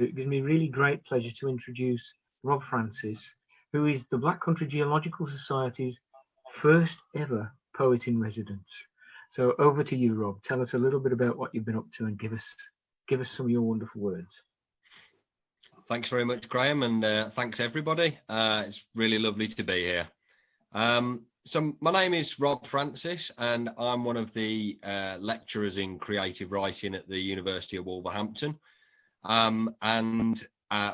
it gives me really great pleasure to introduce Rob Francis, who is the Black Country Geological Society's first ever poet in residence. So over to you, Rob. Tell us a little bit about what you've been up to and give us some of your wonderful words. Thanks very much, Graham, and thanks everybody. It's really lovely to be here. So my name is Rob Francis, and I'm one of the lecturers in creative writing at the University of Wolverhampton. And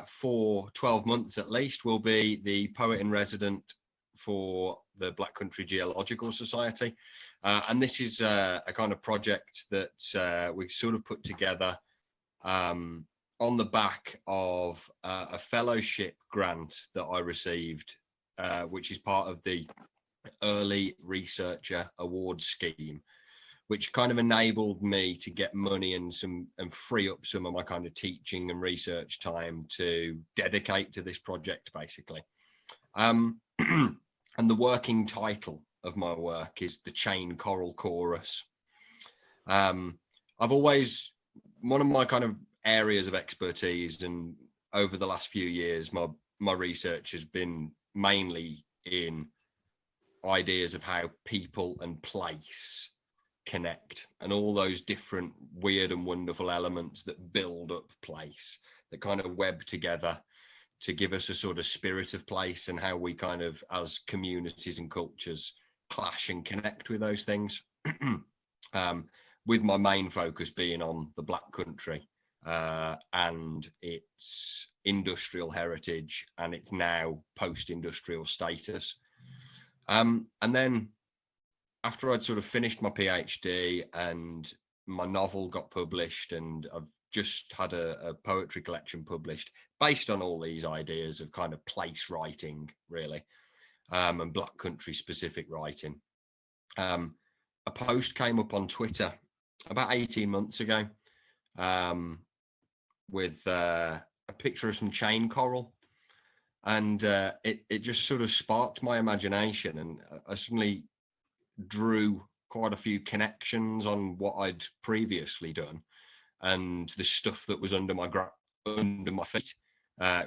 for 12 months at least, will be the poet in resident for the Black Country Geological Society. And this is a kind of project that we sort of put together on the back of a fellowship grant that I received, which is part of the Early Researcher Award Scheme, which kind of enabled me to get money and free up some of my kind of teaching and research time to dedicate to this project, basically. And the working title of my work is The Chain Coral Chorus. I've always, one of my kind of areas of expertise, and over the last few years, my research has been mainly in ideas of how people and place connect, and all those different weird and wonderful elements that build up place, that kind of web together to give us a sort of spirit of place, and how we kind of, as communities and cultures, clash and connect with those things. With my main focus being on the Black Country and its industrial heritage and its now post-industrial status. And then after I'd sort of finished my PhD and my novel got published, and I've just had a poetry collection published based on all these ideas of kind of place writing, really, and Black Country specific writing. A post came up on Twitter about 18 months ago with a picture of some chain coral. And it just sort of sparked my imagination, and I suddenly drew quite a few connections on what I'd previously done and the stuff that was under my feet,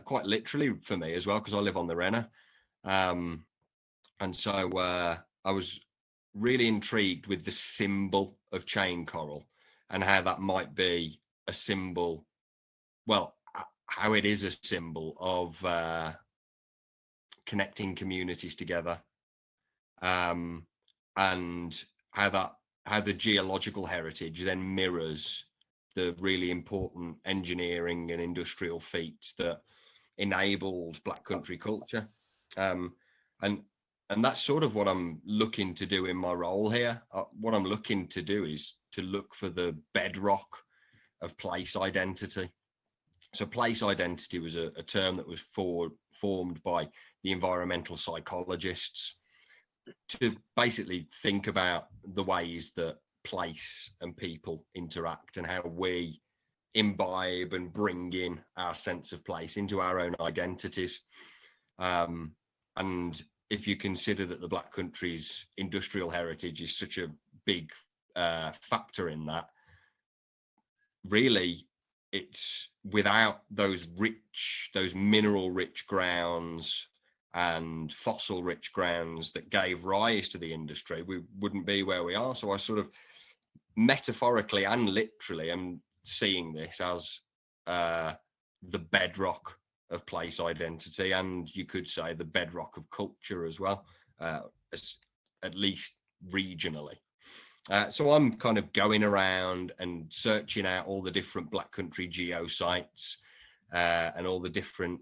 quite literally for me as well, because I live on the Renner. And so I was really intrigued with the symbol of chain coral and how that might be a symbol, well, how it is a symbol of connecting communities together, and how the geological heritage then mirrors the really important engineering and industrial feats that enabled Black Country culture. And that's sort of what I'm looking to do in my role here. What I'm looking to do is to look for the bedrock of place identity. So place identity was a term that was formed by the environmental psychologists to basically think about the ways that place and people interact, and how we imbibe and bring in our sense of place into our own identities. And if you consider that the Black Country's industrial heritage is such a big factor in that, really, it's without those mineral rich grounds and fossil rich grounds that gave rise to the industry, we wouldn't be where we are. So I sort of metaphorically and literally am seeing this as the bedrock of place identity, and you could say the bedrock of culture as well, at least regionally. So I'm kind of going around and searching out all the different Black Country geosites and all the different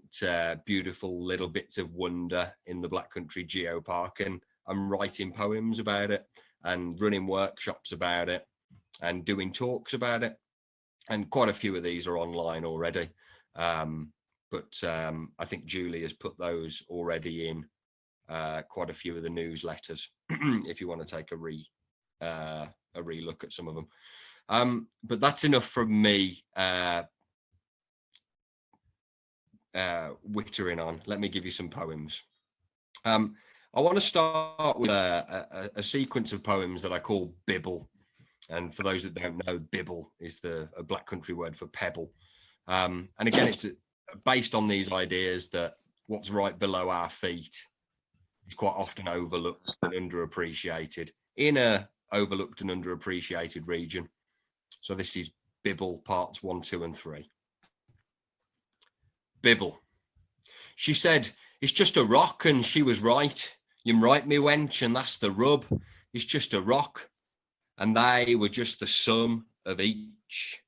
beautiful little bits of wonder in the Black Country Geopark, and I'm writing poems about it and running workshops about it and doing talks about it, and quite a few of these are online already. But I think Julie has put those already in quite a few of the newsletters if you want to take a re-look at some of them. But that's enough from me wittering on. Let me give you some poems. I want to start with a sequence of poems that I call Bibble. And for those that don't know, Bibble is a Black Country word for pebble. And again, it's based on these ideas that what's right below our feet is quite often overlooked and underappreciated in a overlooked and underappreciated region. So this is Bibble parts 1, 2, and 3. Bibble. She said, "It's just a rock," and she was right. "You're right, me wench, and that's the rub. It's just a rock, and they were just the sum of each."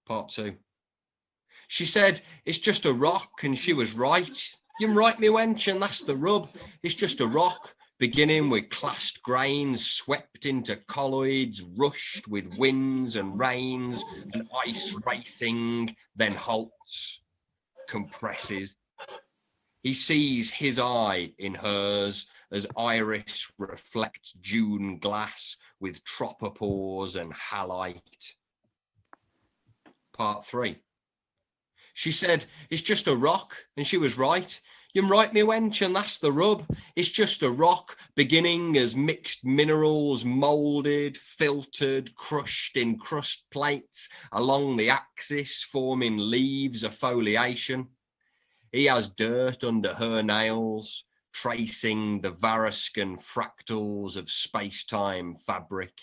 Part 2. She said, "It's just a rock," and she was right. "You're right, me wench, and that's the rub. It's just a rock, beginning with classed grains, swept into colloids, rushed with winds and rains, and ice racing, then halts, compresses. He sees his eye in hers as iris reflects June glass with tropopause and halite." Part 3. She said, "It's just a rock," and she was right. "You're right, me wench, and that's the rub. It's just a rock, beginning as mixed minerals, moulded, filtered, crushed in crust plates along the axis, forming leaves of foliation. He has dirt under her nails, tracing the Varuscan fractals of space-time fabric."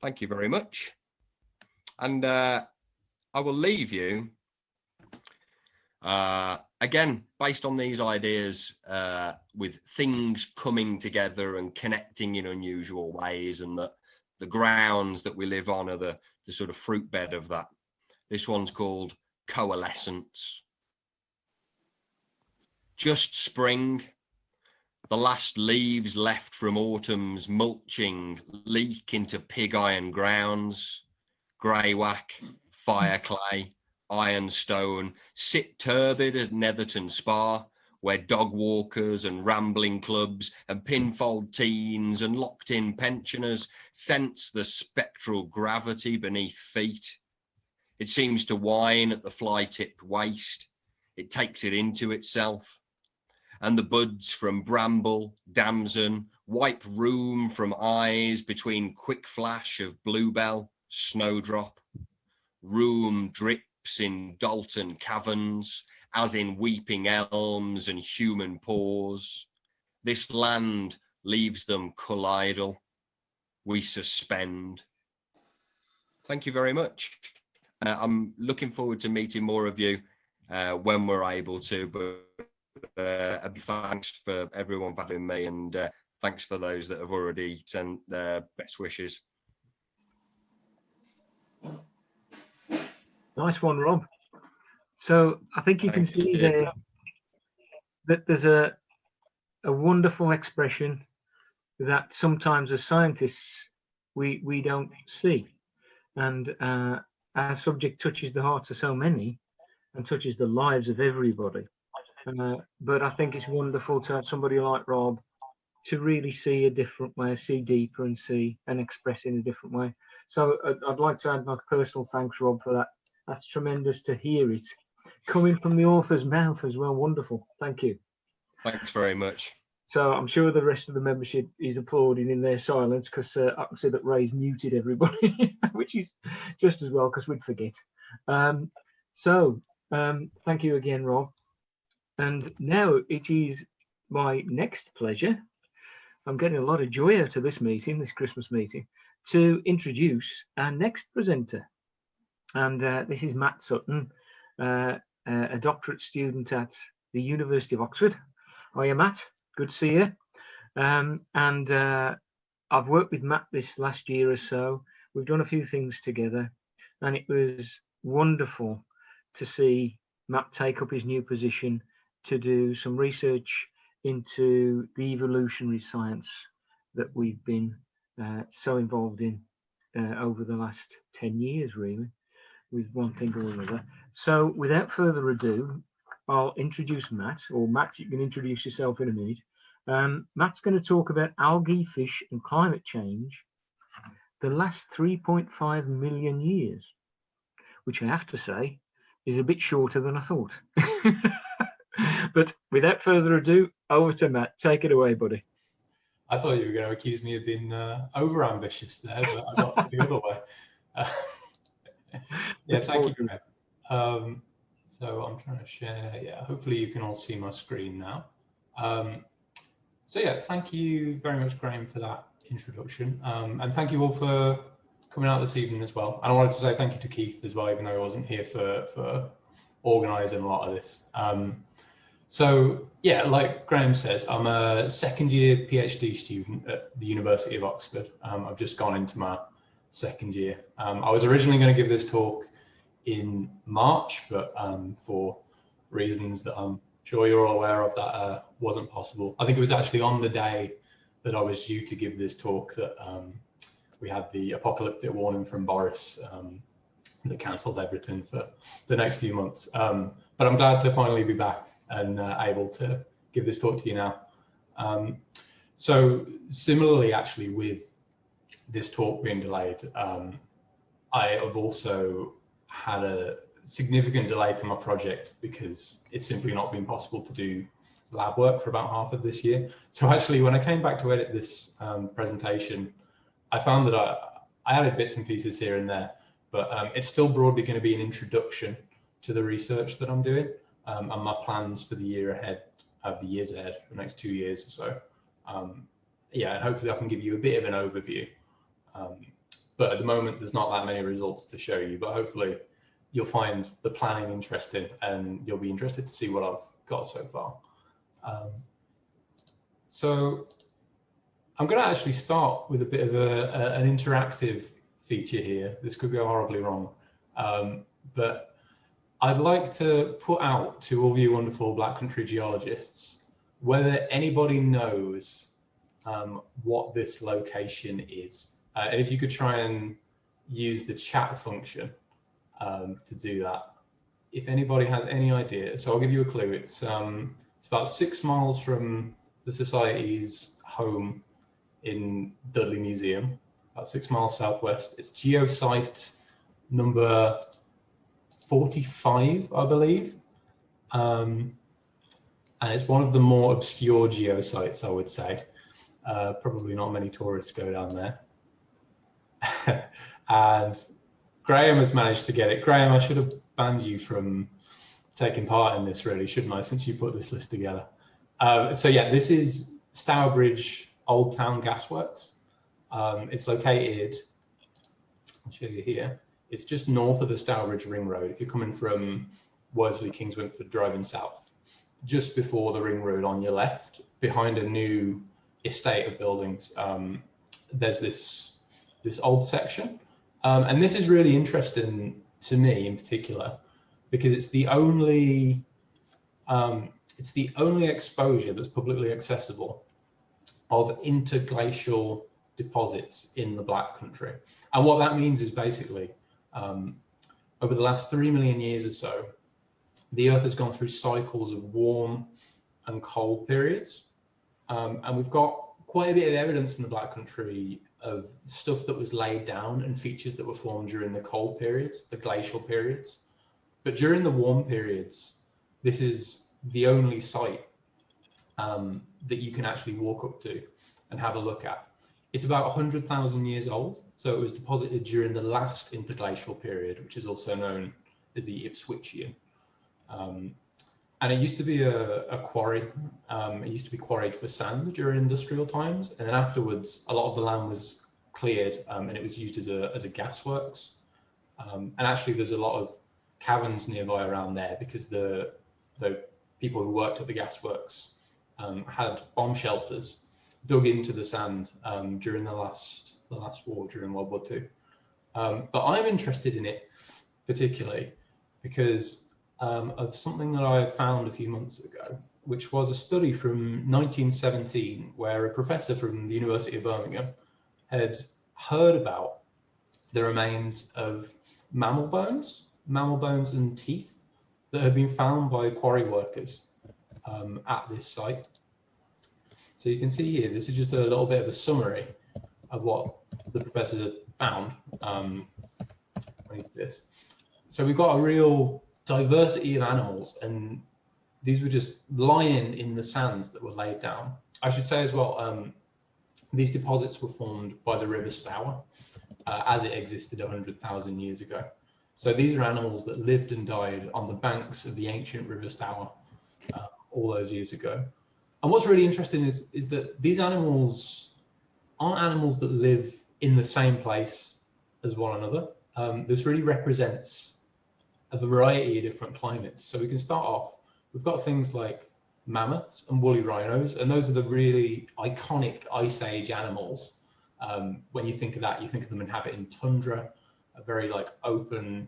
Thank you very much. And I will leave you, again, based on these ideas, with things coming together and connecting in unusual ways, and that the grounds that we live on are the sort of fruit bed of that. This one's called Coalescence. Just spring, the last leaves left from autumn's mulching leak into pig iron grounds. Grey whack, fire clay, ironstone sit turbid at Netherton Spa, where dog walkers and rambling clubs and pinfold teens and locked-in pensioners sense the spectral gravity beneath feet. It seems to whine at the fly-tipped waist. It takes it into itself. And the buds from bramble, damson, wipe room from eyes between quick flash of bluebell, snowdrop. Room drips in Dalton caverns, as in weeping elms and human pores. This land leaves them colloidal. We suspend. Thank you very much. I'm looking forward to meeting more of you when we're able to, but a big thanks for everyone for having me, and thanks for those that have already sent their best wishes. Nice one, Rob. So I think you can see there that there's a wonderful expression that sometimes as scientists we don't see, and our subject touches the hearts of so many and touches the lives of everybody. But I think it's wonderful to have somebody like Rob to really see a different way, see deeper, and see and express in a different way. So I'd like to add my personal thanks, Rob, for that. That's tremendous to hear it coming from the author's mouth as well. Wonderful. Thank you. Thanks very much. So I'm sure the rest of the membership is applauding in their silence, because I can see that Ray's muted everybody, which is just as well, because we'd forget. Thank you again, Rob. And now it is my next pleasure. I'm getting a lot of joy out of this meeting, this Christmas meeting, to introduce our next presenter. And this is Matt Sutton, a doctorate student at the University of Oxford. Hiya, Matt. Good to see you. And I've worked with Matt this last year or so. We've done a few things together, and it was wonderful to see Matt take up his new position to do some research into the evolutionary science that we've been so involved in over the last 10 years, really, with one thing or another. So without further ado, I'll introduce Matt, or Matt, you can introduce yourself in a minute. Matt's going to talk about algae, fish, and climate change the last 3.5 million years, which I have to say is a bit shorter than I thought. But without further ado, over to Matt. Take it away, buddy. I thought you were going to accuse me of being over-ambitious there, but I got the other way. Yeah, thank you, Graham. So I'm trying to share. Yeah, hopefully you can all see my screen now. So yeah, thank you very much, Graham, for that introduction. And thank you all for coming out this evening as well. And I wanted to say thank you to Keith as well, even though he wasn't here for organising a lot of this. So yeah, like Graham says, I'm a second year PhD student at the University of Oxford. I've just gone into my second year. I was originally going to give this talk in March, but for reasons that I'm sure you're all aware of, that wasn't possible. I think it was actually on the day that I was due to give this talk that we had the apocalyptic warning from Boris that cancelled everything for the next few months. But I'm glad to finally be back and able to give this talk to you now. So similarly, actually, with this talk being delayed, I have also had a significant delay to my project because it's simply not been possible to do lab work for about half of this year. So actually, when I came back to edit this presentation, I found that I added bits and pieces here and there, but it's still broadly going to be an introduction to the research that I'm doing and my plans for the year ahead, the years ahead, the next 2 years or so. Yeah, and hopefully I can give you a bit of an overview. But at the moment, there's not that many results to show you, but hopefully you'll find the planning interesting and you'll be interested to see what I've got so far. So I'm going to actually start with a bit of an interactive feature here. This could go horribly wrong, but I'd like to put out to all you wonderful Black Country geologists whether anybody knows what this location is. And if you could try and use the chat function to do that. If anybody has any idea, so I'll give you a clue. It's about 6 miles from the Society's home in Dudley Museum, about 6 miles southwest. It's geosite number 45, I believe. And it's one of the more obscure geosites, I would say. Probably not many tourists go down there. And Graham has managed to get it. Graham, I should have banned you from taking part in this, really, shouldn't I, since you put this list together. So yeah, this is Stourbridge Old Town Gasworks. It's located, I'll show you here. It's just north of the Stourbridge Ring Road. If you're coming from Worsley, Kings Wynford, driving south, just before the Ring Road on your left, behind a new estate of buildings, there's this old section. And this is really interesting to me in particular, because it's the only exposure that's publicly accessible of interglacial deposits in the Black Country. And what that means is basically, over the last 3 million years or so, the Earth has gone through cycles of warm and cold periods. And we've got quite a bit of evidence in the Black Country of stuff that was laid down and features that were formed during the cold periods, the glacial periods. But during the warm periods, this is the only site that you can actually walk up to and have a look at. It's about 100,000 years old. So it was deposited during the last interglacial period, which is also known as the Ipswichian. And it used to be a quarry. It used to be quarried for sand during industrial times. And then afterwards, a lot of the land was cleared and it was used as a gasworks. And actually, there's a lot of caverns nearby around there because the people who worked at the gasworks had bomb shelters dug into the sand during the last war, during World War II. But I'm interested in it particularly because of something that I found a few months ago, which was a study from 1917, where a professor from the University of Birmingham had heard about the remains of mammal bones and teeth that had been found by quarry workers at this site. So you can see here, this is just a little bit of a summary of what the professor had found. This. So we've got a real diversity of animals, and these were just lying in the sands that were laid down. I should say as well, these deposits were formed by the River Stour as it existed 100,000 years ago. So these are animals that lived and died on the banks of the ancient River Stour all those years ago. And what's really interesting is that these animals aren't animals that live in the same place as one another. This really represents a variety of different climates. So we can start off, we've got things like mammoths and woolly rhinos, and those are the really iconic Ice Age animals. When you think of that, you think of them inhabiting tundra, a very like open,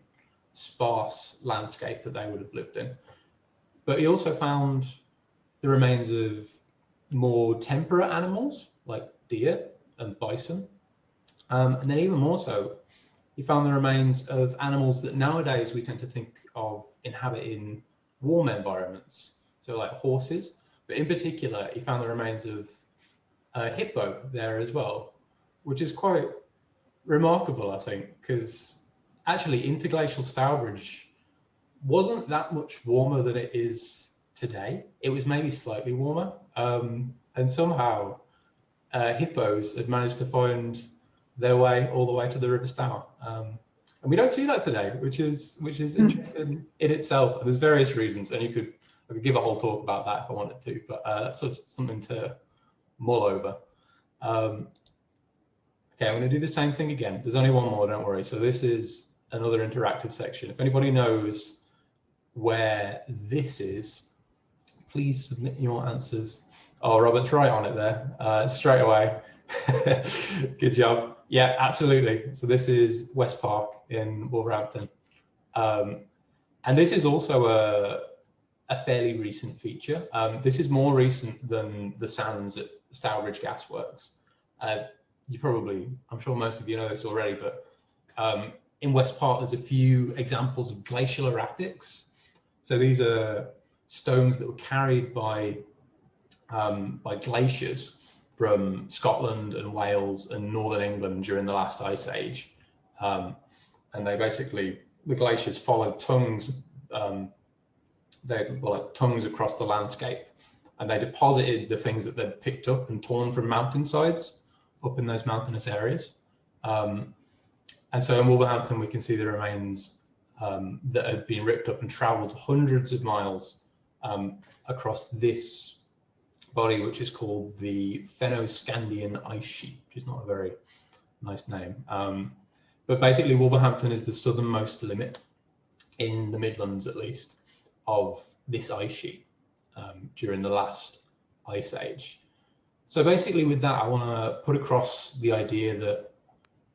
sparse landscape that they would have lived in. But he also found the remains of more temperate animals like deer and bison. And then even more so, he found the remains of animals that nowadays we tend to think of inhabiting warm environments, so like horses. But in particular, he found the remains of a hippo there as well, which is quite remarkable, I think, because actually interglacial Stourbridge wasn't that much warmer than it is today. It was maybe slightly warmer, and somehow hippos had managed to find their way all the way to the River Stour. And we don't see that today, which is interesting in itself. And there's various reasons, and I could give a whole talk about that if I wanted to, but that's something to mull over. Okay, I'm going to do the same thing again. There's only one more, don't worry. So this is another interactive section. If anybody knows where this is, please submit your answers. Oh, Robert's right on it there, straight away. Good job. Yeah, absolutely. So this is West Park in Wolverhampton. And this is also a fairly recent feature. This is more recent than the sands at Stourbridge Gasworks. I'm sure most of you know this already, but in West Park, there's a few examples of glacial erratics. So these are stones that were carried by glaciers from Scotland and Wales and Northern England during the last ice age. And the glaciers followed tongues, they were like tongues across the landscape, and they deposited the things that they'd picked up and torn from mountainsides up in those mountainous areas. And so in Wolverhampton, we can see the remains that had been ripped up and traveled hundreds of miles across this body, which is called the Fennoscandian Ice Sheet, which is not a very nice name. But basically Wolverhampton is the southernmost limit in the Midlands, at least, of this ice sheet during the last ice age. So basically with that, I want to put across the idea that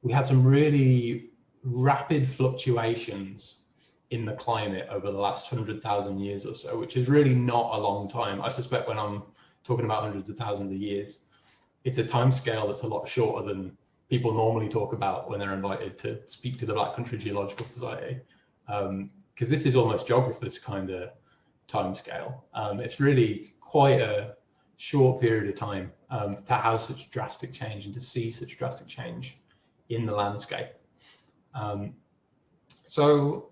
we had some really rapid fluctuations in the climate over the last 100,000 years or so, which is really not a long time. I suspect when I'm talking about hundreds of thousands of years, it's a time scale that's a lot shorter than people normally talk about when they're invited to speak to the Black Country Geological Society, because this is almost geographers' kind of time scale. It's really quite a short period of time to have such drastic change and to see such drastic change in the landscape. So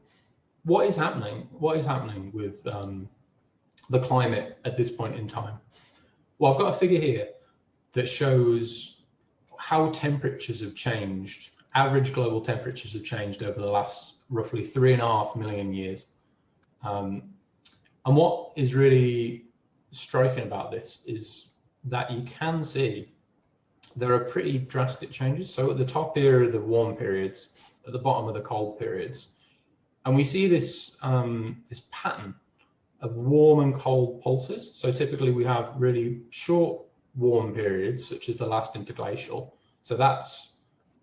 what is happening? What is happening with the climate at this point in time? Well, I've got a figure here that shows how temperatures have changed. Average global temperatures have changed over the last roughly 3.5 million years. And what is really striking about this is that you can see there are pretty drastic changes. So at the top here are the warm periods, at the bottom are the cold periods. And we see this, this pattern of warm and cold pulses. So typically we have really short warm periods, such as the last interglacial. So that's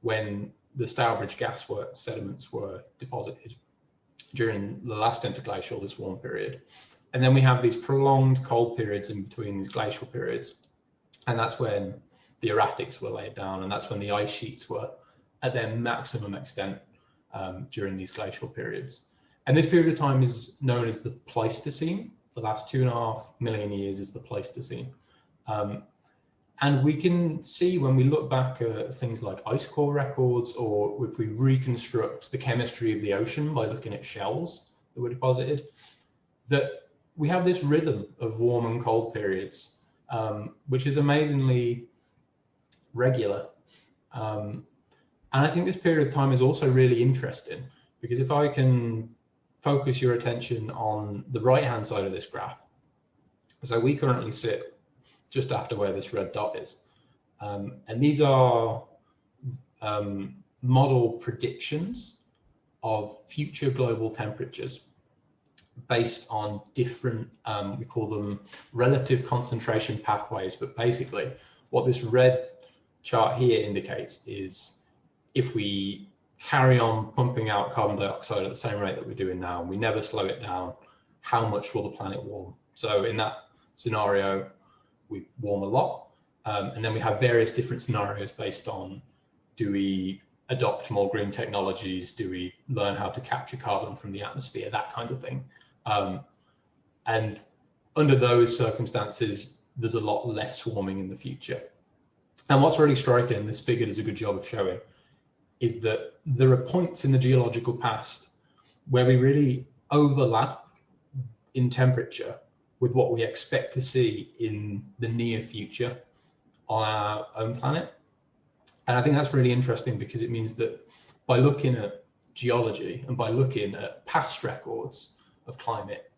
when the Stourbridge Gasworks sediments were deposited during the last interglacial, this warm period. And then we have these prolonged cold periods in between these glacial periods. And that's when the erratics were laid down, and that's when the ice sheets were at their maximum extent during these glacial periods. And this period of time is known as the Pleistocene. The last 2.5 million years is the Pleistocene. And we can see when we look back at things like ice core records, or if we reconstruct the chemistry of the ocean by looking at shells that were deposited, that we have this rhythm of warm and cold periods, which is amazingly regular. And I think this period of time is also really interesting Because if I can focus your attention on the right-hand side of this graph, so we currently sit just after where this red dot is. And these are model predictions of future global temperatures based on different, we call them relative concentration pathways. But basically what this red chart here indicates is if we carry on pumping out carbon dioxide at the same rate that we're doing now, and we never slow it down, how much will the planet warm? So in that scenario, we warm a lot. And then we have various different scenarios based on, do we adopt more green technologies? Do we learn how to capture carbon from the atmosphere? That kind of thing. And under those circumstances, there's a lot less warming in the future. And what's really striking, and this figure does a good job of showing, is that there are points in the geological past where we really overlap in temperature with what we expect to see in the near future on our own planet. And I think that's really interesting because it means that by looking at geology and by looking at past records of climate,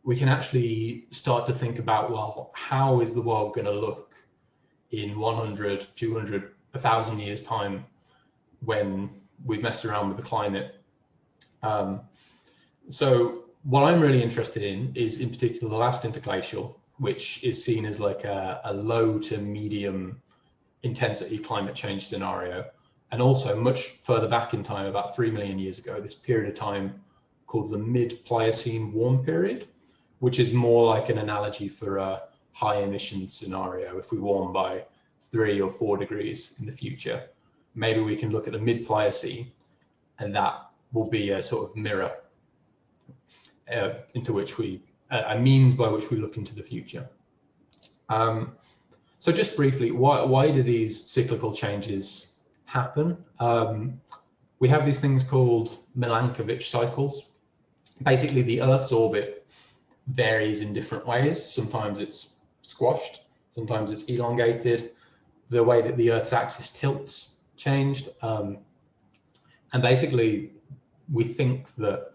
we can actually start to think about, well, how is the world going to look in 100, 200, 1,000 years time when we've messed around with the climate. So what I'm really interested in is in particular the last interglacial, which is seen as like a low to medium intensity climate change scenario. And also much further back in time, about 3 million years ago, this period of time called the mid-Pliocene warm period, which is more like an analogy for a high emission scenario. If we warm by 3 or 4 degrees in the future, maybe we can look at the mid-Pliocene, and that will be a sort of mirror into which we, a means by which we look into the future. So just briefly, why do these cyclical changes happen? We have these things called Milankovitch cycles. Basically, the Earth's orbit varies in different ways. Sometimes it's squashed, sometimes it's elongated. The way that the Earth's axis tilts changed. And basically, we think that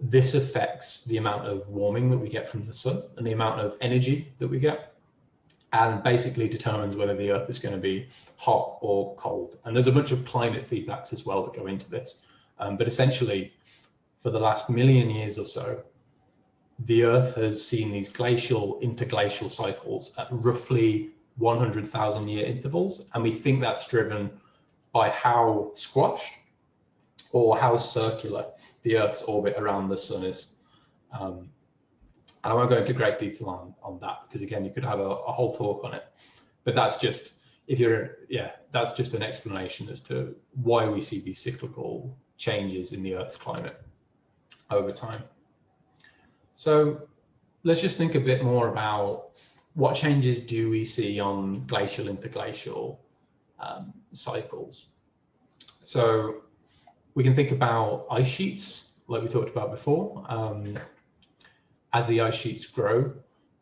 this affects the amount of warming that we get from the sun and the amount of energy that we get, and basically determines whether the Earth is going to be hot or cold. And there's a bunch of climate feedbacks as well that go into this. But essentially, for the last million years or so, the Earth has seen these glacial, interglacial cycles at roughly 100,000 year intervals. And we think that's driven by how squashed or how circular the Earth's orbit around the sun is. And I won't go into great detail on that, because again, you could have a whole talk on it. But that's just, that's just an explanation as to why we see these cyclical changes in the Earth's climate over time. So let's just think a bit more about what changes do we see on glacial, interglacial cycles. So we can think about ice sheets, like we talked about before. As the ice sheets grow,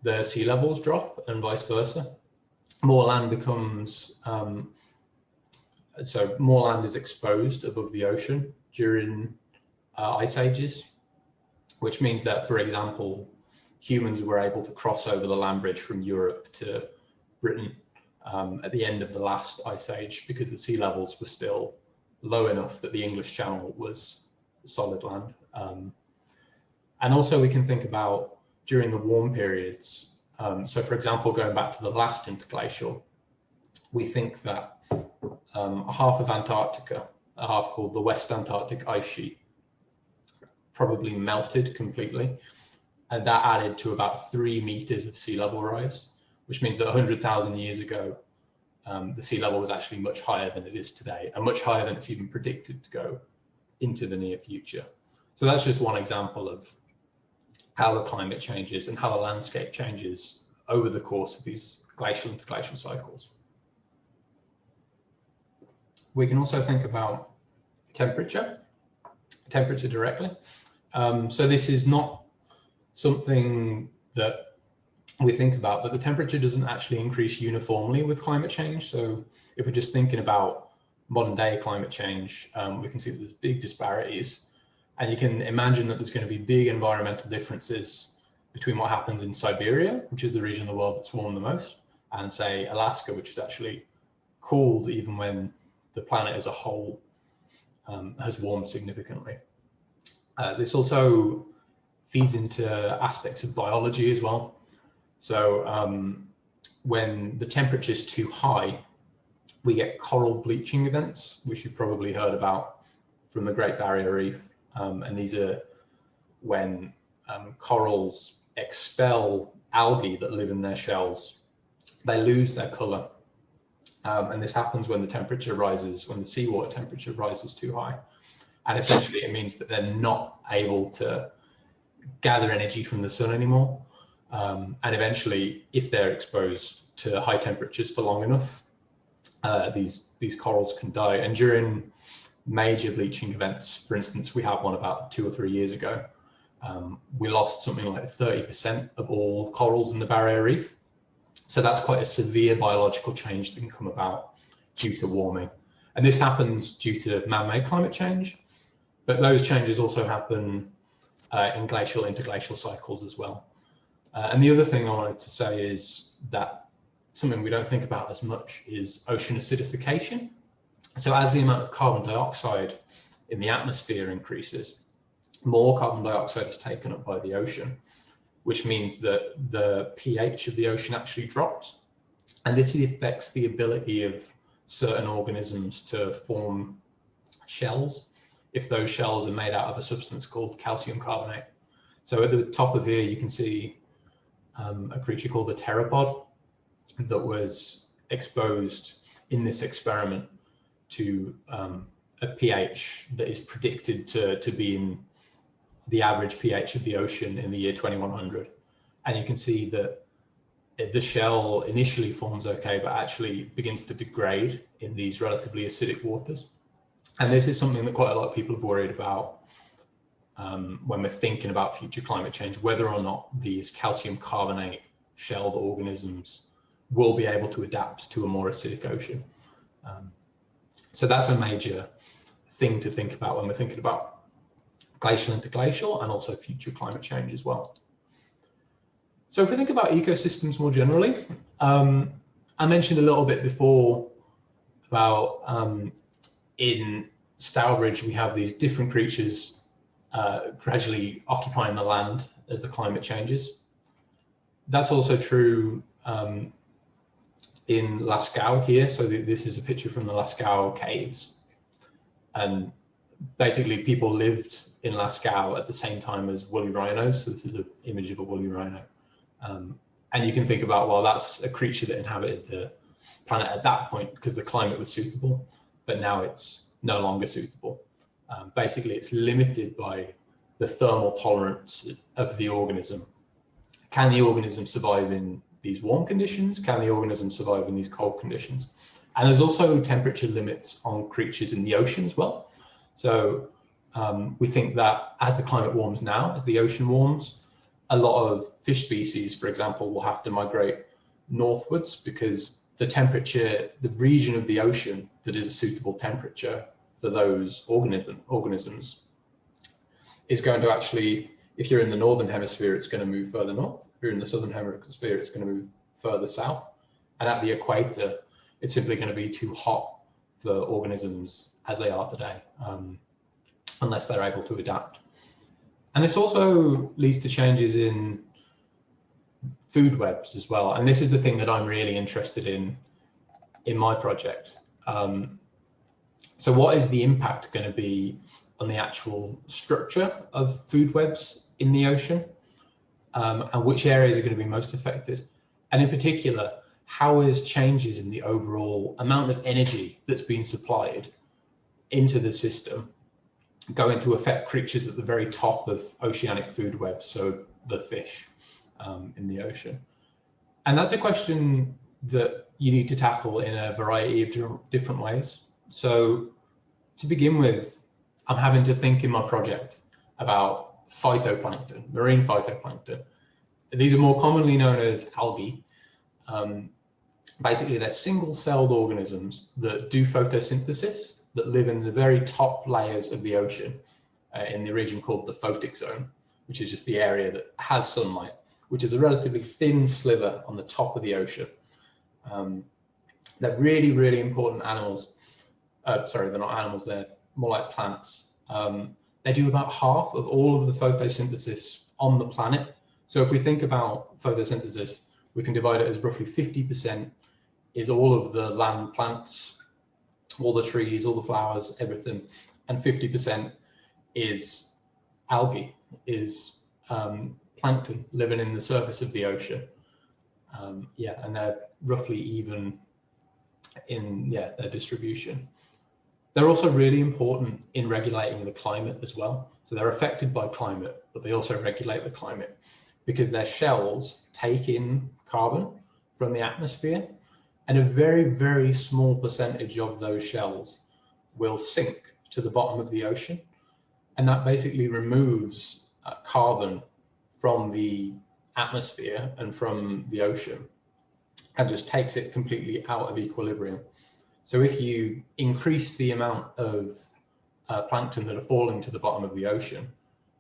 the sea levels drop and vice versa. More land becomes, so more land is exposed above the ocean during ice ages, which means that, for example, humans were able to cross over the land bridge from Europe to Britain at the end of the last ice age, because the sea levels were still low enough that the English Channel was solid land. And also we can think about during the warm periods. So for example, going back to the last interglacial, we think that a half of Antarctica, a half called the West Antarctic ice sheet, probably melted completely. And that added to about 3 meters of sea level rise, which means that 100,000 years ago, the sea level was actually much higher than it is today, and much higher than it's even predicted to go into the near future. So that's just one example of how the climate changes and how the landscape changes over the course of these glacial interglacial cycles. We can also think about temperature directly. So this is not something that we think about, but the temperature doesn't actually increase uniformly with climate change. So if we're just thinking about modern day climate change, we can see that there's big disparities And you can imagine that there's going to be big environmental differences between what happens in Siberia, which is the region of the world that's warmed the most, and say Alaska, which is actually cooled even when the planet as a whole has warmed significantly. This also feeds into aspects of biology as well. So when the temperature is too high, we get coral bleaching events, which you've probably heard about from the Great Barrier Reef. And these are when corals expel algae that live in their shells. They lose their color. And this happens when the temperature rises, when the seawater temperature rises too high. And essentially it means that they're not able to gather energy from the sun anymore. And eventually, if they're exposed to high temperatures for long enough, these corals can die. And during major bleaching events, for instance, we had one about 2 or 3 years ago, we lost something like 30% of all corals in the Barrier Reef. So that's quite a severe biological change that can come about due to warming. And this happens due to man-made climate change, but those changes also happen in glacial, interglacial cycles as well. And the other thing I wanted to say is that something we don't think about as much is ocean acidification. So as the amount of carbon dioxide in the atmosphere increases, more carbon dioxide is taken up by the ocean, which means that the pH of the ocean actually drops. And this affects the ability of certain organisms to form shells, if those shells are made out of a substance called calcium carbonate. So at the top of here, you can see a creature called the pteropod that was exposed in this experiment to a pH that is predicted to be in the average pH of the ocean in the year 2100. And you can see that the shell initially forms okay, but actually begins to degrade in these relatively acidic waters. And this is something that quite a lot of people have worried about when we're thinking about future climate change, whether or not these calcium carbonate shelled organisms will be able to adapt to a more acidic ocean. So that's a major thing to think about when we're thinking about glacial, interglacial, and also future climate change as well. So if we think about ecosystems more generally, I mentioned a little bit before about in Stourbridge, we have these different creatures gradually occupying the land as the climate changes. That's also true in Lascaux here. So this is a picture from the Lascaux caves. And basically people lived in Lascaux at the same time as woolly rhinos. So this is an image of a woolly rhino. And you can think about, well, that's a creature that inhabited the planet at that point because the climate was suitable, but now it's no longer suitable. Basically, it's limited by the thermal tolerance of the organism. Can the organism survive in these warm conditions? Can the organism survive in these cold conditions? And there's also temperature limits on creatures in the ocean as well. So we think that as the climate warms now, as the ocean warms, a lot of fish species, for example, will have to migrate northwards because the temperature, the region of the ocean that is a suitable temperature for those organisms is going to actually, if you're in the northern hemisphere, it's going to move further north. If you're in the southern hemisphere, it's going to move further south. And at the equator, it's simply going to be too hot for organisms as they are today, unless they're able to adapt. And this also leads to changes in food webs as well. And this is the thing that I'm really interested in my project. So what is the impact going to be on the actual structure of food webs in the ocean? And which areas are going to be most affected? And in particular, how is changes in the overall amount of energy that's being supplied into the system going to affect creatures at the very top of oceanic food webs, so the fish in the ocean? And that's a question that you need to tackle in a variety of different ways. So to begin with, I'm having to think in my project about phytoplankton, marine phytoplankton. These are more commonly known as algae. Basically, they're single-celled organisms that do photosynthesis, that live in the very top layers of the ocean. in the region called the photic zone, which is just the area that has sunlight, which is a relatively thin sliver on the top of the ocean. They're really, really important animals. Sorry, they're not animals, they're more like plants. They do about half of all of the photosynthesis on the planet. So if we think about photosynthesis, we can divide it as roughly 50% is all of the land plants, all the trees, all the flowers, everything. And 50% is algae, is plankton living in the surface of the ocean. Yeah, and they're roughly even in their distribution. They're also really important in regulating the climate as well. So they're affected by climate, but they also regulate the climate because their shells take in carbon from the atmosphere, and a very, very small percentage of those shells will sink to the bottom of the ocean. And that basically removes carbon from the atmosphere and from the ocean and just takes it completely out of equilibrium. So if you increase the amount of plankton that are falling to the bottom of the ocean,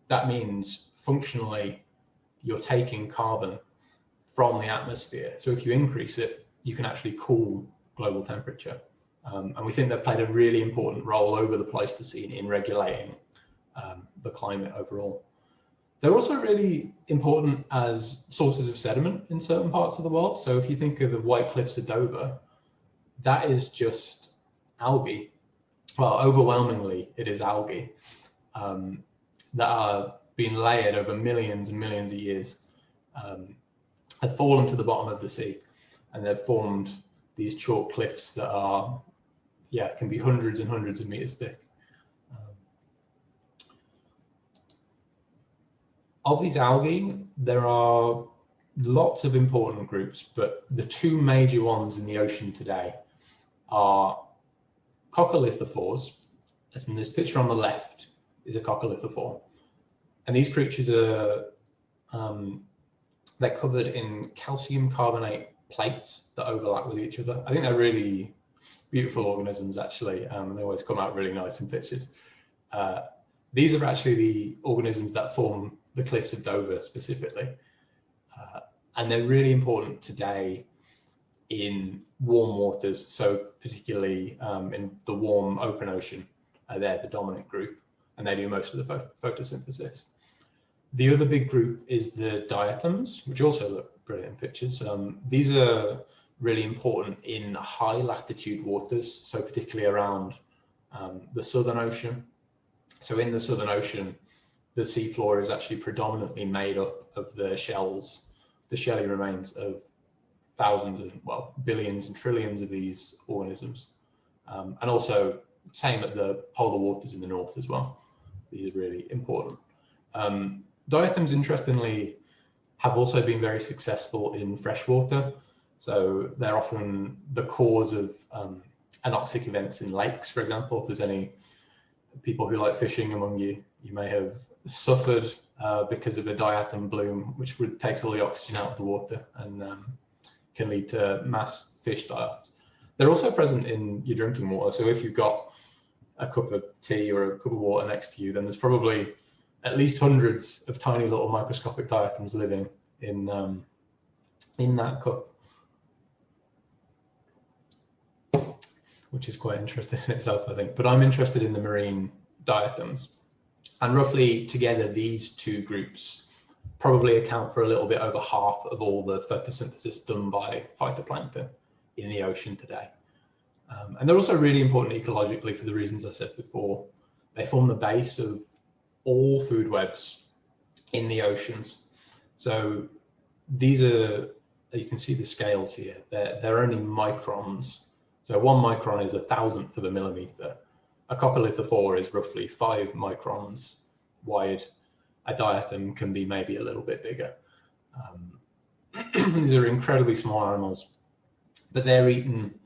that means functionally you're taking carbon from the atmosphere. So if you increase it, you can actually cool global temperature. And we think they've played a really important role over the Pleistocene in regulating the climate overall. They're also really important as sources of sediment in certain parts of the world. So if you think of the White Cliffs of Dover, that is just algae. Well, overwhelmingly, it is algae that are being layered over millions and millions of years, have fallen to the bottom of the sea, and they've formed these chalk cliffs that are, can be hundreds and hundreds of meters thick. Of these algae, there are lots of important groups, but the two major ones in the ocean today are coccolithophores, as in this picture on the left is a coccolithophore. And these creatures are, they're covered in calcium carbonate plates that overlap with each other. I think they're really beautiful organisms, actually, and they always come out really nice in pictures. These are actually the organisms that form the cliffs of Dover specifically. And they're really important today in warm waters. So particularly in the warm open ocean, they're the dominant group, and they do most of the photosynthesis. The other big group is the diatoms, which also look brilliant in pictures. These are really important in high latitude waters, so particularly around the Southern Ocean. So in the Southern Ocean, the seafloor is actually predominantly made up of the shells, the shelly remains of thousands and, well, billions and trillions of these organisms. And also same at the polar waters in the north as well. These are really important. Diatoms, interestingly, have also been very successful in freshwater. So they're often the cause of anoxic events in lakes, for example. If there's any people who like fishing among you, you may have suffered because of a diatom bloom, which takes all the oxygen out of the water and can lead to mass fish die-offs. They're also present in your drinking water. So if you've got a cup of tea or a cup of water next to you, then there's probably at least hundreds of tiny little microscopic diatoms living in that cup, which is quite interesting in itself, I think. But I'm interested in the marine diatoms. And roughly together, these two groups probably account for a little bit over half of all the photosynthesis done by phytoplankton in the ocean today. And they're also really important ecologically for the reasons I said before. They form the base of all food webs in the oceans. So these are, you can see the scales here, they're only microns. So 1 micron is 1,000th of a millimeter. A coccolithophore is roughly 5 microns wide. A diatom can be maybe a little bit bigger. These are incredibly small animals, but they're eaten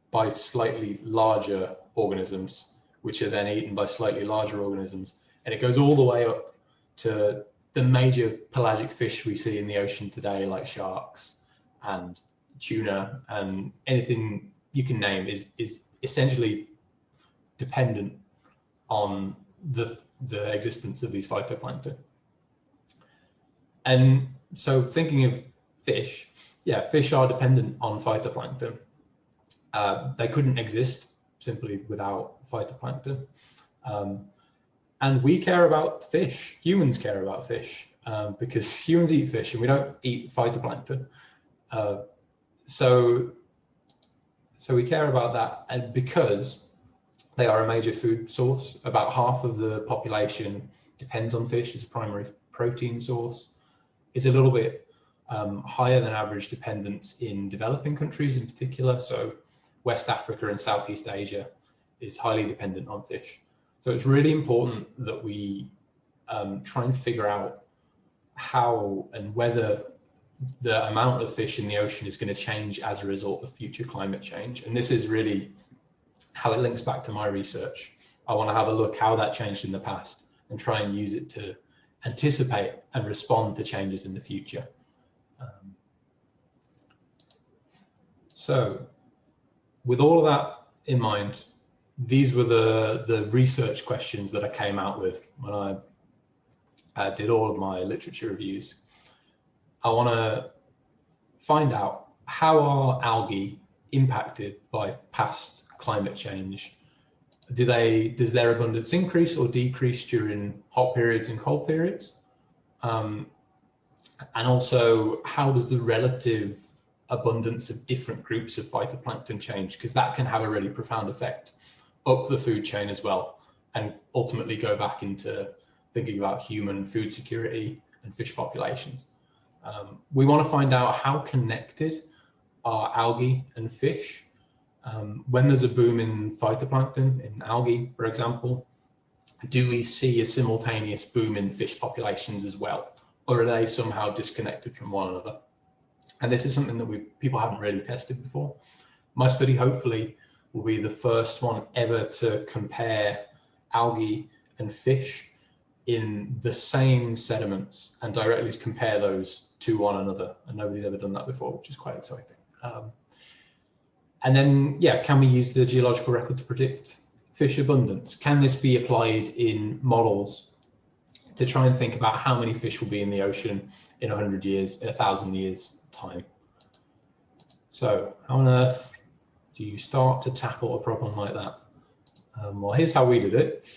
by slightly larger organisms, which are then eaten by slightly larger organisms. And it goes all the way up to the major pelagic fish we see in the ocean today, like sharks and tuna, and anything you can name is essentially dependent on the existence of these phytoplankton. And so thinking of fish, yeah, fish are dependent on phytoplankton. They couldn't exist simply without phytoplankton. And we care about fish, humans care about fish, because humans eat fish and we don't eat phytoplankton. So we care about that, and because they are a major food source. About half of the population depends on fish as a primary protein source. It's a little bit higher than average dependence in developing countries in particular. So West Africa and Southeast Asia is highly dependent on fish. So it's really important that we try and figure out how and whether the amount of fish in the ocean is going to change as a result of future climate change. And this is really how it links back to my research. I want to have a look how that changed in the past and try and use it to anticipate and respond to changes in the future. So with all of that in mind, these were the research questions that I came out with when I did all of my literature reviews. I want to find out, how are algae impacted by past climate change? Does their abundance increase or decrease during hot periods and cold periods? And also, how does the relative abundance of different groups of phytoplankton change? Because that can have a really profound effect up the food chain as well, and ultimately go back into thinking about human food security and fish populations. We want to find out how connected are algae and fish. When there's a boom in phytoplankton, in algae, for example, do we see a simultaneous boom in fish populations as well? Or are they somehow disconnected from one another? And this is something that people haven't really tested before. My study, hopefully, will be the first one ever to compare algae and fish in the same sediments and directly to compare those to one another. And nobody's ever done that before, which is quite exciting. And then, yeah, can we use the geological record to predict fish abundance? Can this be applied in models to try and think about how many fish will be in the ocean in 100 years, in 1,000 years time? So how on earth do you start to tackle a problem like that? Well, here's how we did it.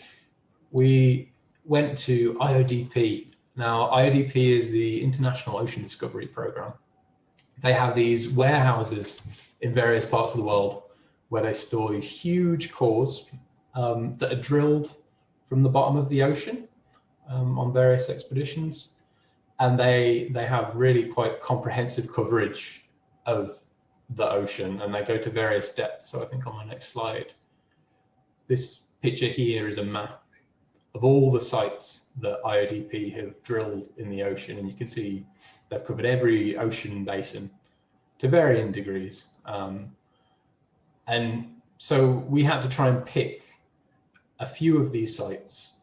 We went to IODP. Now, IODP is the International Ocean Discovery Program. They have these warehouses in various parts of the world where they store these huge cores that are drilled from the bottom of the ocean on various expeditions. And they have really quite comprehensive coverage of the ocean, and they go to various depths. So I think on my next slide, this picture here is a map of all the sites that IODP have drilled in the ocean. And you can see they've covered every ocean basin to varying degrees. And so we had to try and pick a few of these sites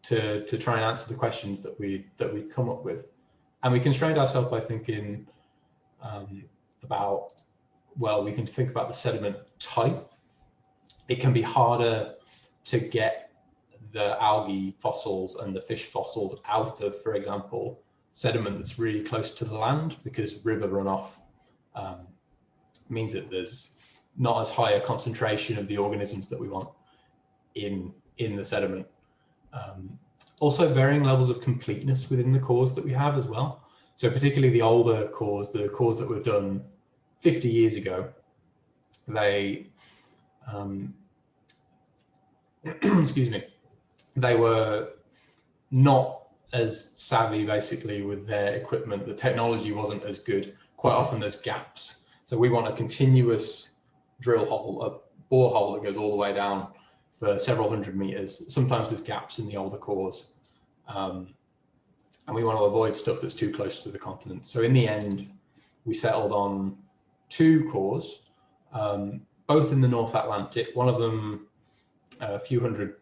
to try and answer the questions that we'd come up with. And we constrained ourselves by thinking about, well, we can think about the sediment type. It can be harder to get the algae fossils and the fish fossils out of, for example, sediment that's really close to the land, because river runoff means that there's not as high a concentration of the organisms that we want in the sediment. Also, varying levels of completeness within the cores that we have as well. So particularly the older cores, the cores that were done 50 years ago, they, excuse me, they were not as savvy basically with their equipment. The technology wasn't as good. Quite often there's gaps. So we want a continuous drill hole, a borehole that goes all the way down for several hundred meters. Sometimes there's gaps in the older cores. And we want to avoid stuff that's too close to the continent. So in the end, we settled on 2 cores, both in the North Atlantic, one of them a few hundred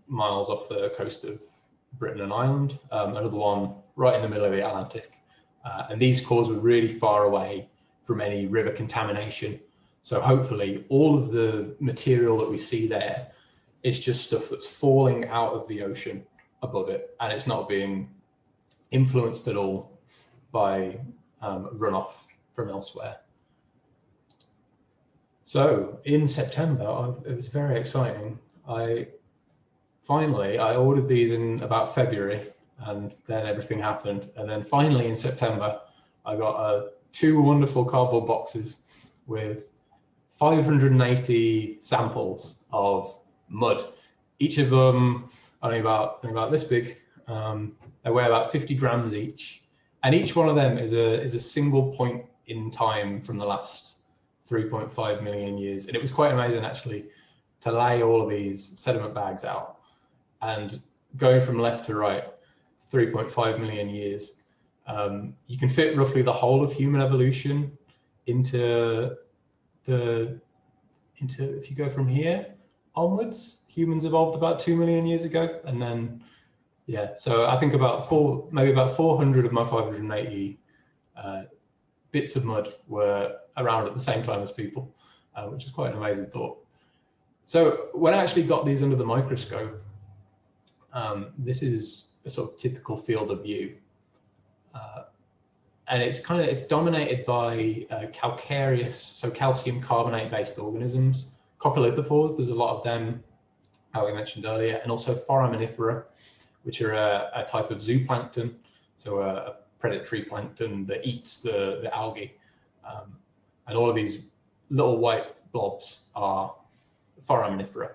miles off the coast of Britain and Ireland, another one right in the middle of the Atlantic. And these cores were really far away from any river contamination. So hopefully all of the material that we see there It's just stuff that's falling out of the ocean above it, and it's not being influenced at all by runoff from elsewhere. So in September, it was very exciting. I ordered these in about February, and then everything happened. And then finally in September, I got 2 wonderful cardboard boxes with 580 samples of mud. Each of them only about this big. They weigh about 50 grams each, and each one of them is a single point in time from the last 3.5 million years. And it was quite amazing actually to lay all of these sediment bags out and going from left to right, 3.5 million years. You can fit roughly the whole of human evolution into if you go from here onwards, humans evolved about 2 million years ago. And then, yeah, so I think maybe about 400 of my 580 bits of mud were around at the same time as people, which is quite an amazing thought. So when I actually got these under the microscope, this is a sort of typical field of view. And it's dominated by calcareous, so calcium carbonate based organisms. Coccolithophores, there's a lot of them, how we mentioned earlier, and also foraminifera, which are a type of zooplankton, so a predatory plankton that eats the algae. And all of these little white blobs are foraminifera.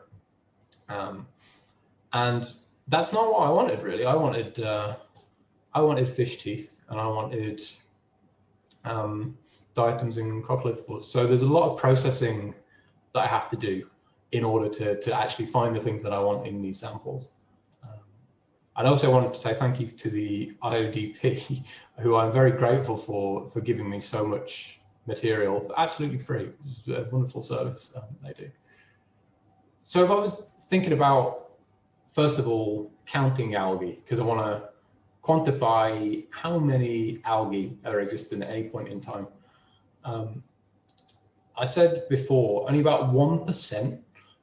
And that's not what I wanted really. I wanted fish teeth, and I wanted diatoms and coccolithophores. So there's a lot of processing that I have to do in order to actually find the things that I want in these samples. I also wanted to say thank you to the IODP, who I'm very grateful for giving me so much material for absolutely free. It's a wonderful service they do. So if I was thinking about, first of all, counting algae, because I want to quantify how many algae are existing at any point in time. I said before, only about 1%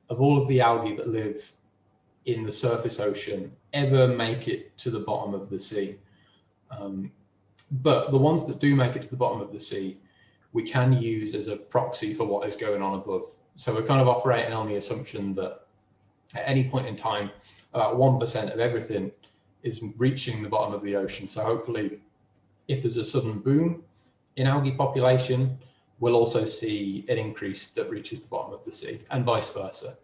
of all of the algae that live in the surface ocean ever make it to the bottom of the sea. But the ones that do make it to the bottom of the sea, we can use as a proxy for what is going on above. So we're kind of operating on the assumption that at any point in time, about 1% of everything is reaching the bottom of the ocean. So hopefully, if there's a sudden boom in algae population, we'll also see an increase that reaches the bottom of the sea, and vice versa.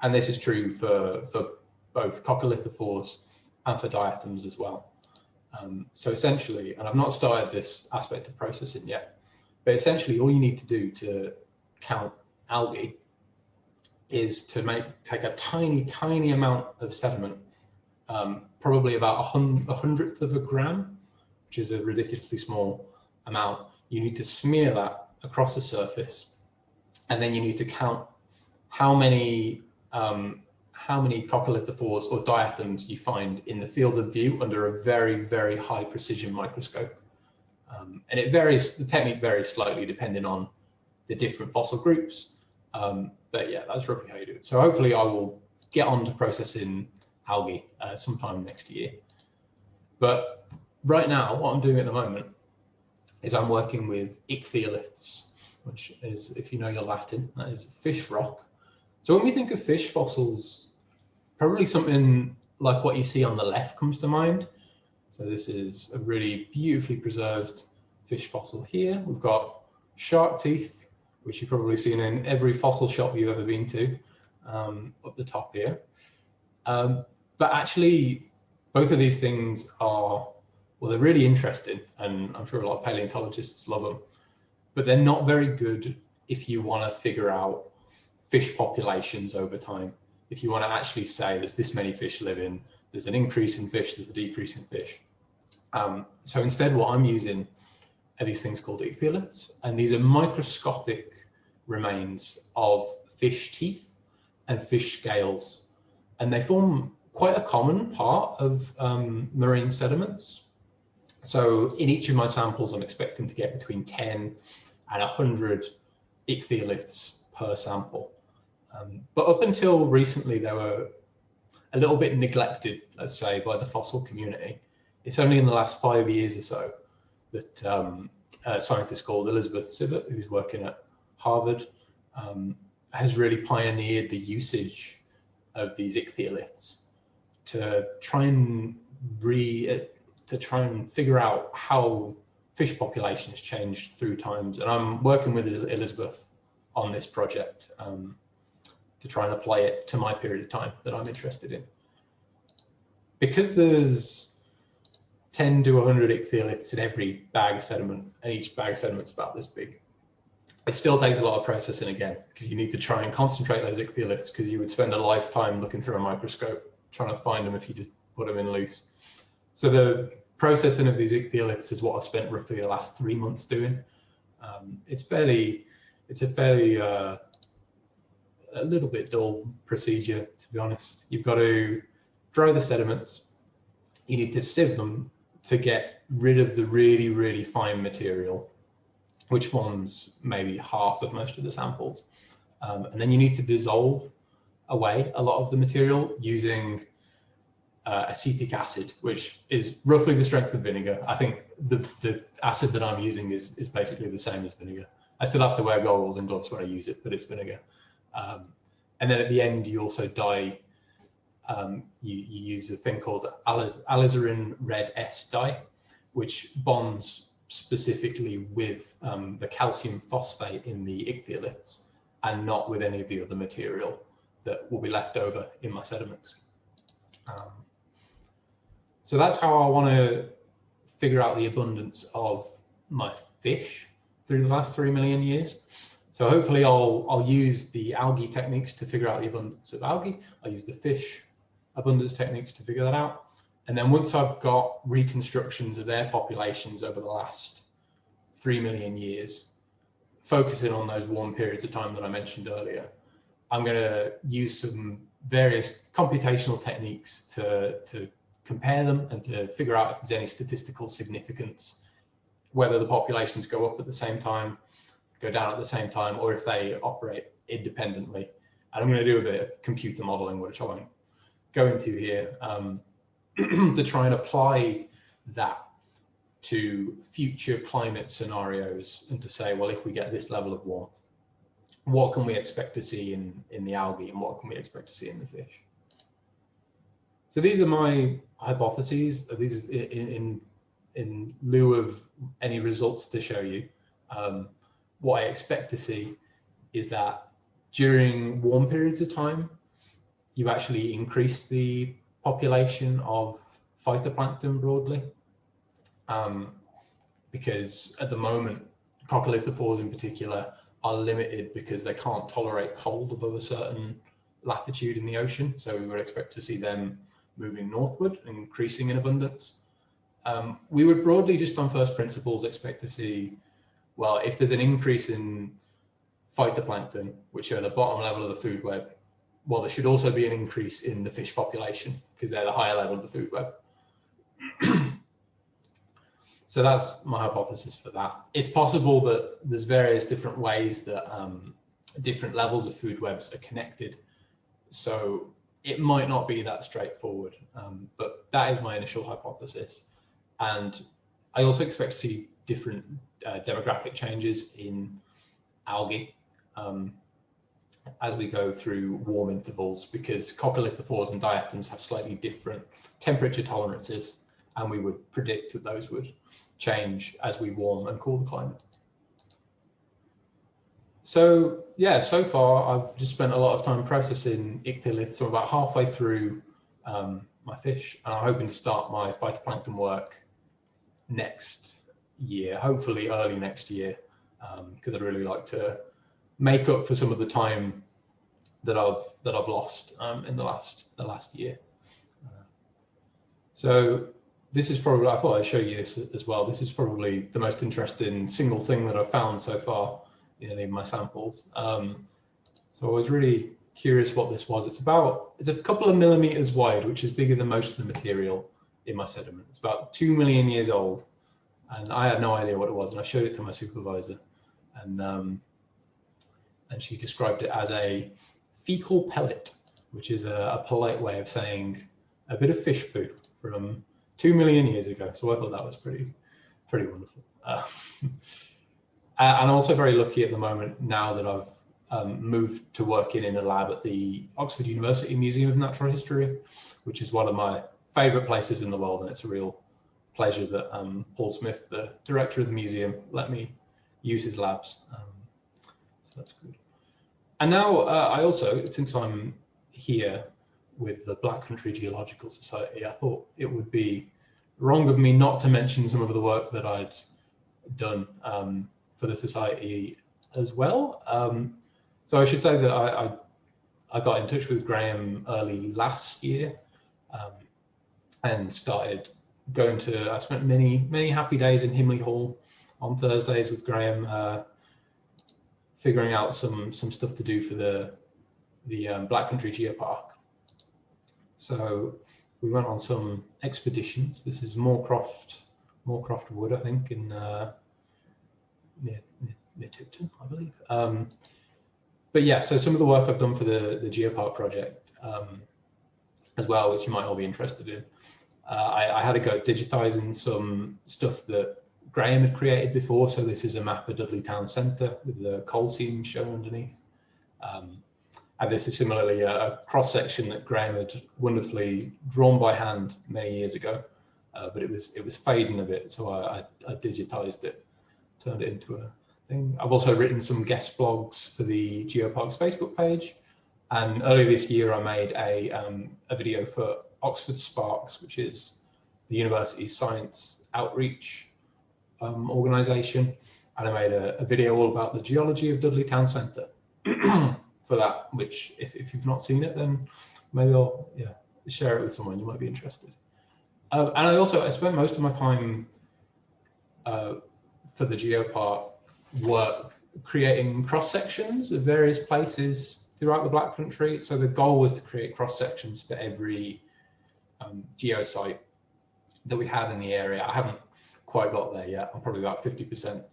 And this is true for both coccolithophores and for diatoms as well. So essentially, and I've not started this aspect of processing yet, but essentially all you need to do to count algae is to take a tiny amount of sediment, probably about a hundredth of a gram, which is a ridiculously small amount. You need to smear that across the surface, and then you need to count how many coccolithophores or diatoms you find in the field of view under a very high precision microscope. And it varies, the technique varies slightly depending on the different fossil groups. But yeah, that's roughly how you do it. So hopefully I will get on to processing algae sometime next year. But right now, what I'm doing at the moment is I'm working with Ichthyoliths, which is, if you know your Latin, that is fish rock. So when we think of fish fossils, probably something like what you see on the left comes to mind. So this is a really beautifully preserved fish fossil here. We've got shark teeth, which you've probably seen in every fossil shop you've ever been to, up the top here. But actually, both of these things are, well, they're really interesting, and I'm sure a lot of paleontologists love them, but they're not very good if you want to figure out fish populations over time. If you want to actually say there's this many fish living, there's an increase in fish, there's a decrease in fish. So instead, what I'm using are these things called Ichthyoliths, and these are microscopic remains of fish teeth and fish scales, and they form quite a common part of marine sediments. So in each of my samples, I'm expecting to get between 10 and 100 Ichthyoliths per sample. But up until recently, they were a little bit neglected, let's say, by the fossil community. It's only in the last 5 years or so that a scientist called Elizabeth Sibbett, who's working at Harvard, has really pioneered the usage of these ichthyoliths to try and figure out how fish populations change through times. And I'm working with Elizabeth on this project to try and apply it to my period of time that I'm interested in. Because there's 10 to 100 ichthyoliths in every bag of sediment, and each bag of sediment's about this big, it still takes a lot of processing again, because you need to try and concentrate those ichthyoliths, because you would spend a lifetime looking through a microscope trying to find them if you just put them in loose. So the processing of these ichthyoliths is what I've spent roughly the last 3 months doing. It's a fairly a little bit dull procedure, to be honest. You've got to dry the sediments. You need to sieve them to get rid of the really, really fine material, which forms maybe half of most of the samples. And then you need to dissolve away a lot of the material using acetic acid, which is roughly the strength of vinegar. I think the acid that I'm using is basically the same as vinegar. I still have to wear goggles and gloves when I use it, but it's vinegar. And then at the end, you also dye, you use a thing called alizarin red S dye, which bonds specifically with the calcium phosphate in the ichthyoliths and not with any of the other material that will be left over in my sediments. So that's how I want to figure out the abundance of my fish through the last 3 million years. So hopefully I'll use the algae techniques to figure out the abundance of algae. I'll use the fish abundance techniques to figure that out. And then once I've got reconstructions of their populations over the last 3 million years, focusing on those warm periods of time that I mentioned earlier, I'm going to use some various computational techniques to compare them and to figure out if there's any statistical significance, whether the populations go up at the same time, go down at the same time, or if they operate independently. And I'm going to do a bit of computer modeling, which I won't go into here, to try and apply that to future climate scenarios and to say, well, if we get this level of warmth, what can we expect to see in the algae and what can we expect to see in the fish? So these are my hypotheses. These are in lieu of any results to show you. What I expect to see is that during warm periods of time, you actually increase the population of phytoplankton broadly. Because at the moment, coccolithophores in particular are limited because they can't tolerate cold above a certain latitude in the ocean. So we would expect to see them moving northward and increasing in abundance. We would broadly, just on first principles, expect to see, well, if there's an increase in phytoplankton, which are at the bottom level of the food web, well, there should also be an increase in the fish population because they're the higher level of the food web. So that's my hypothesis for that. It's possible that there's various different ways that different levels of food webs are connected. So it might not be that straightforward, but that is my initial hypothesis. And I also expect to see different demographic changes in algae as we go through warm intervals, because coccolithophores and diatoms have slightly different temperature tolerances, and we would predict that those would change as we warm and cool the climate. So yeah, so far I've just spent a lot of time processing ichthyoliths. So I'm about halfway through my fish, and I'm hoping to start my phytoplankton work next year, hopefully early next year, because I'd really like to make up for some of the time that I've lost in the last year. So this is probably, I thought I'd show you this as well. This is probably the most interesting single thing that I've found so far in any of my samples. So I was really curious what this was. It's a couple of millimeters wide, which is bigger than most of the material in my sediment. It's about 2 million years old, and I had no idea what it was. And I showed it to my supervisor, and she described it as a fecal pellet, which is a polite way of saying a bit of fish poo from 2 million years ago. So I thought that was pretty wonderful. And I'm also very lucky at the moment now that I've moved to working in a lab at the Oxford University Museum of Natural History, which is one of my favourite places in the world, and it's a real pleasure that Paul Smith, the director of the museum, let me use his labs. So that's good. And now I also, since I'm here with the Black Country Geological Society, I thought it would be wrong of me not to mention some of the work that I'd done for the society as well. So I should say that I got in touch with Graham early last year and started going to, I spent many happy days in Himley Hall on Thursdays with Graham, figuring out some stuff to do for the Black Country Geopark. So we went on some expeditions. This is Moorcroft Wood, I think, in near Tipton, I believe. But yeah, so some of the work I've done for the Geopark project as well, which you might all be interested in. I had a go at digitizing some stuff that Graham had created before. So this is a map of Dudley Town Centre with the coal seam shown underneath. And this is similarly a cross-section that Graham had wonderfully drawn by hand many years ago, but it was fading a bit. So I digitized it, turned it into a thing. I've also written some guest blogs for the Geopark's Facebook page. And earlier this year, I made a video for Oxford Sparks, which is the university's science outreach organisation. And I made a video all about the geology of Dudley Town Centre for that, which if you've not seen it, then maybe I'll share it with someone you might be interested. And I spent most of my time for the Geopark work creating cross-sections of various places throughout the Black Country. So the goal was to create cross-sections for every geosite that we have in the area. I haven't quite got there yet. I'm probably about 50%.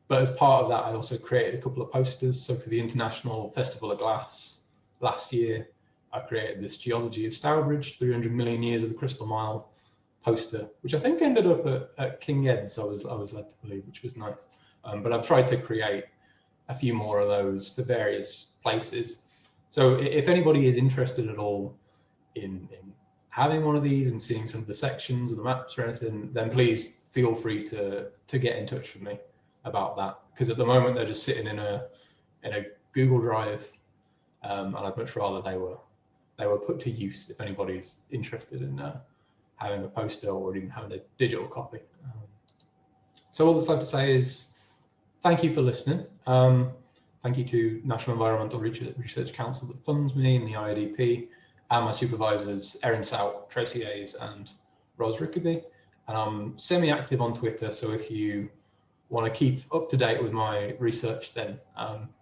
But as part of that, I also created a couple of posters. So for the International Festival of Glass last year, I created this Geology of Stourbridge, 300 million years of the Crystal Mile poster, which I think ended up at King Ed's, I was led to believe, which was nice. But I've tried to create a few more of those for various places. So if anybody is interested at all in having one of these and seeing some of the sections or the maps or anything, then please feel free to get in touch with me about that. Because at the moment they're just sitting in a Google Drive, and I'd much rather they were put to use if anybody's interested in having a poster or even having a digital copy. So all that's left to say is thank you for listening. Thank you to National Environmental Research Council that funds me and the IADP, and my supervisors, Erin Sout, Tracy Hayes, and Ros Rickaby. And I'm semi-active on Twitter, so if you want to keep up to date with my research, then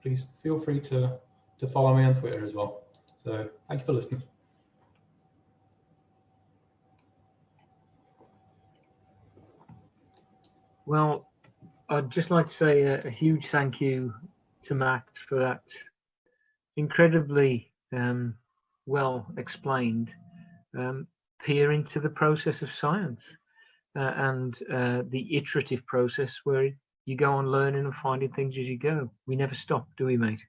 please feel free to follow me on Twitter as well. So thank you for listening. Well, I'd just like to say a huge thank you to Matt for that incredibly well explained peer into the process of science and the iterative process where you go on learning and finding things as you go. We never stop, do we, mate?